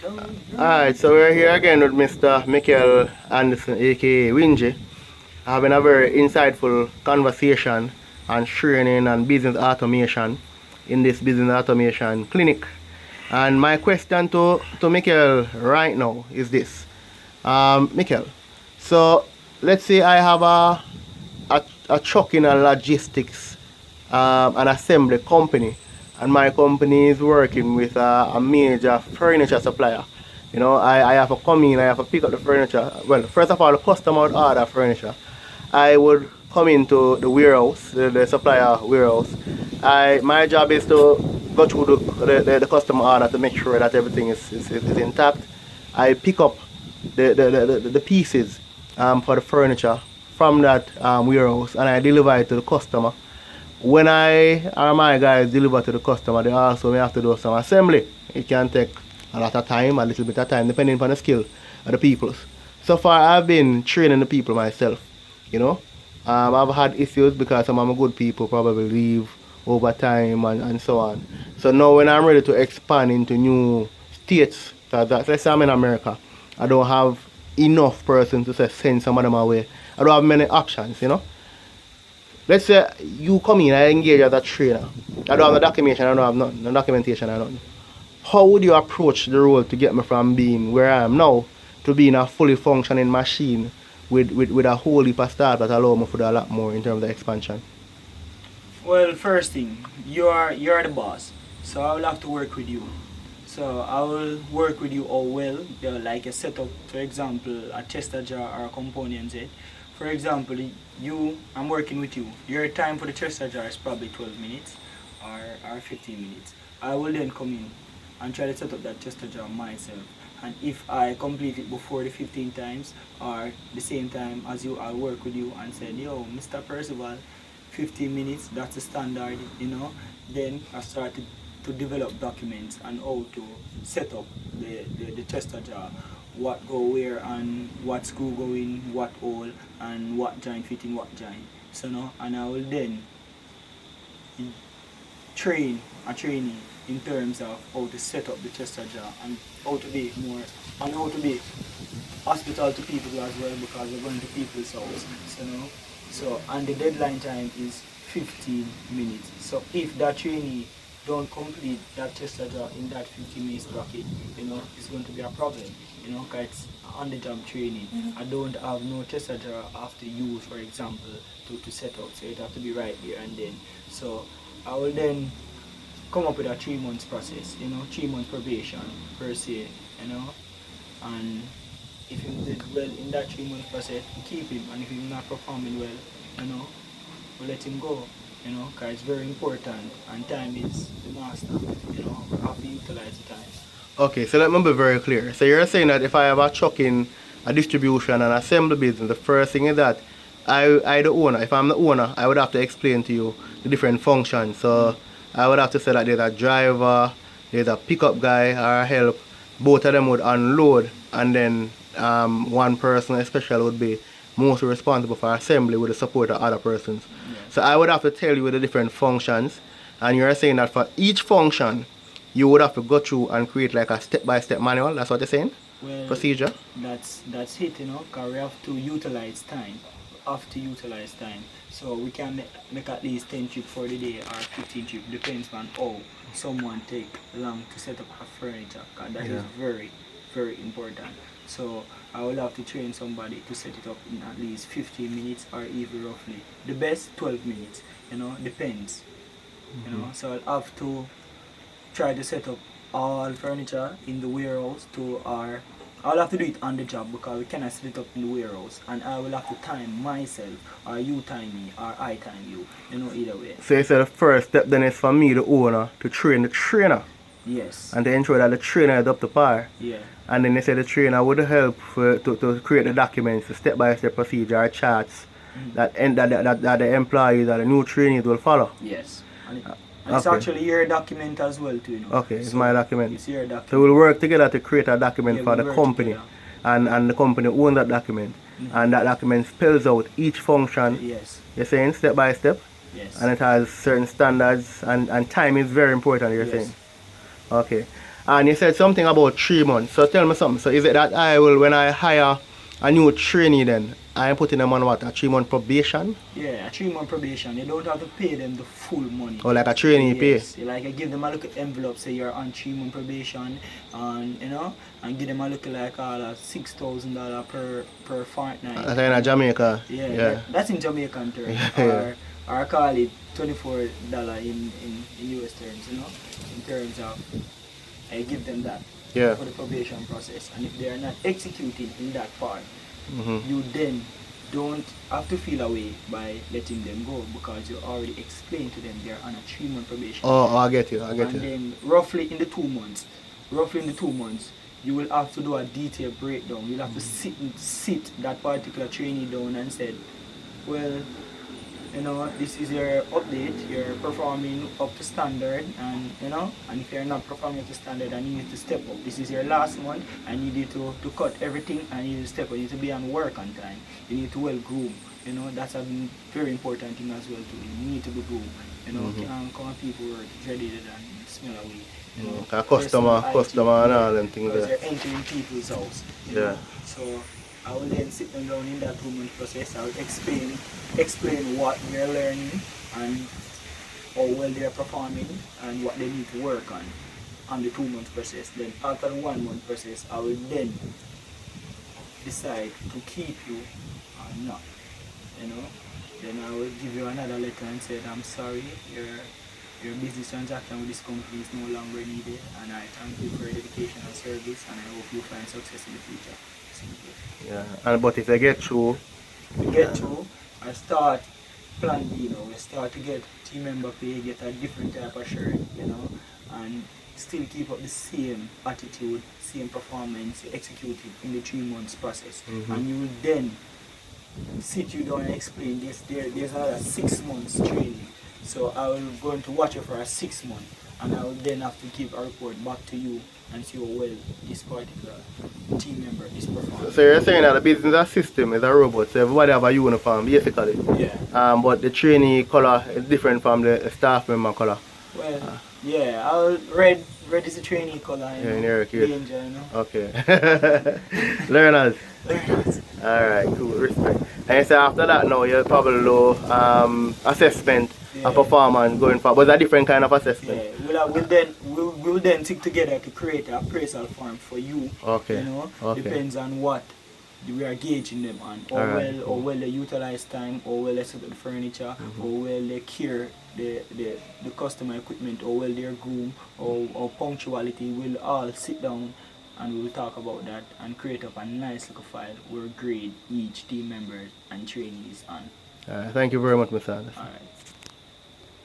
Alright, so we're here again with Mr. Michael Anderson, aka Wingy, having a very insightful conversation on training and business automation in this business automation clinic. And my question to Michael right now is this. Michael, so let's say I have a trucking and logistics an assembly company, and my company is working with a major furniture supplier. You know, I have to come in, I have to pick up the furniture. Well, first of all, the customer would order furniture. I would come into the warehouse, the supplier warehouse. My job is to go through the customer order to make sure that everything is intact. I pick up the pieces for the furniture from that warehouse, and I deliver it to the customer. When I or my guys deliver to the customer, they also may have to do some assembly. It can take a lot of time, a little bit of time, depending on the skill of the people. So far, I've been training the people myself. You know, I've had issues because some of my good people probably leave over time and so on. So now when I'm ready to expand into new states, so that, let's say I'm in America, I don't have enough persons to say send some of them away. I don't have many options, you know. Let's say you come in, I engage as a trainer. I don't have no documentation, I don't have no documentation, I don't. How would you approach the role to get me from being where I am now to being a fully functioning machine with a whole heap of staff that allow me to do a lot more in terms of expansion? Well, first thing, you're the boss, so I will have to work with you. So I will work with you all well, like a setup, for example, a tester jar or a component set. For example, I'm working with you. Your time for the tester jar is probably 12 minutes or 15 minutes. I will then come in and try to set up that tester jar myself. And if I complete it before the 15 times or the same time as you, I'll work with you and say, yo, Mr. Percival, 15 minutes, that's the standard, you know. Then I started to develop documents and how to set up the tester jar, what go where and what screw go in what hole and what joint fit in what joint. So no, and I will then train a trainee in terms of how to set up the tester jar and how to be more and how to be hospital to people as well, because we're going to people's house. So no, so and the deadline time is 15 minutes. So if that trainee don't complete that tester jar in that 15 minutes bracket, you know, it's going to be a problem, you know, because it's on the job training. I don't have no tester jar after use, for example, to set up, so it have to be right there and then. So I will then come up with a 3 months process, you know, 3 months probation per se, you know, and if he did well in that 3 months process, we keep him, and if he's not performing well, you know, we let him go, you know, because it's very important, and time is the master, you know, we have to utilize the time. Okay, so let me be very clear. So you're saying that if I have a trucking, a distribution and assembly business, the first thing is that I the owner, if I'm the owner, I would have to explain to you the different functions. So I would have to say that there's a driver, there's a pickup guy or a help. Both of them would unload, and then one person especially would be mostly responsible for assembly with the support of other persons. Yeah. So I would have to tell you the different functions, and you're saying that for each function you would have to go through and create like a step-by-step manual. That's what you're saying? Well, procedure? That's it, you know, because we have to utilize time. We have to utilize time. So we can make at least 10 trips for the day or 15 trips, depends on how someone take long to set up a furniture, because that is very, very important. So I will have to train somebody to set it up in at least 15 minutes or even roughly. The best 12 minutes, you know, depends. You know, so I'll have to try to set up all furniture in the warehouse to our I'll have to do it on the job, because we cannot set it up in the warehouse, and I will have to time myself, or you time me, or I time you, you know, either way. So you said the first step then is for me, the owner, to train the trainer. Yes. And to ensure that the trainer is up to par. Yeah. And then they say the trainer would help to create the documents, the step-by-step procedure, or charts that the employees or the new trainees will follow. Yes. And it's actually your document as well too, you know. Okay, it's my document. It's your document. So we'll work together to create a document for we'll the work company. together. And the company owns that document. And that document spells out each function. Yes. You're saying step by step? Yes. And it has certain standards, and time is very important, you're saying? Okay. And you said something about 3 months. So tell me something. So is it that I will, when I hire a new trainee then, I'm putting them on what, a 3-month probation? Yeah, a 3-month probation. You don't have to pay them the full money. Or like a trainee pay? Yes, like I give them a little envelope, say you're on 3-month probation, and you know, and give them a little like $6,000 per fortnight. That's in Jamaica. Yeah. That's in Jamaican terms. Yeah. Or I call it $24 in US terms, you know, in terms of I give them that Yeah. for the probation process. And if they are not executing in that part, Mm-hmm. you then don't have to feel away by letting them go, because you already explained to them they're on a 3-month probation. Oh, I get you. I get And you. then roughly in the 2 months, you will have to do a detailed breakdown. You'll have to sit that particular trainee down and said, well, you know, this is your update, you're performing up to standard, and you know, and if you're not performing up to standard, I need you to step up. This is your last month, I need you to cut everything, I need you to step up, you need to be on work on time, you need to well groom, you know, that's a very important thing as well too. You need to be groomed, you know, can't come on people work dreaded and smell away. You know, Customer and all them things because there. you're entering people's house. You know? So I will then sit them down in that 2-month process. I will explain what they're learning and how well they're performing and what they need to work on the 2-month process. Then after the 1-month process, I will then decide to keep you or not. You know, then I will give you another letter and say, I'm sorry, your business transaction with this company is no longer needed, and I thank you for your dedication and service, and I hope you find success in the future. Simple. Yeah. And but if they get through, I start plan B now. We start to get team member pay, get a different type of shirt, you know, and still keep up the same attitude, same performance, execute it in the 3 months process. And you will then sit you down and explain this. There's another 6 months training. So I will going to watch you for a 6 month, and I will then have to give a report back to you and see how well this particular team member is performing. so you're saying that the business system is a robot, so everybody have a uniform basically. Yeah. But the trainee color is different from the staff member color. Well, yeah, red is the trainee color, you know, in your case. danger, you know. Okay. Learners. Alright, cool, respect. And you say after that now you probably do assessment and performance going forward. But it's a different kind of assessment. Yeah, we'll then stick together to create an appraisal form for you. Okay. You know, Okay. depends on what we are gauging them on. How well they utilize time, how well they set up the furniture, how well they care the customer equipment, how well they're groomed, or punctuality. We'll all sit down and we'll talk about that and create up a nice little file where grade each team member and trainees on. Thank you very much, Mr. Anderson. Alright.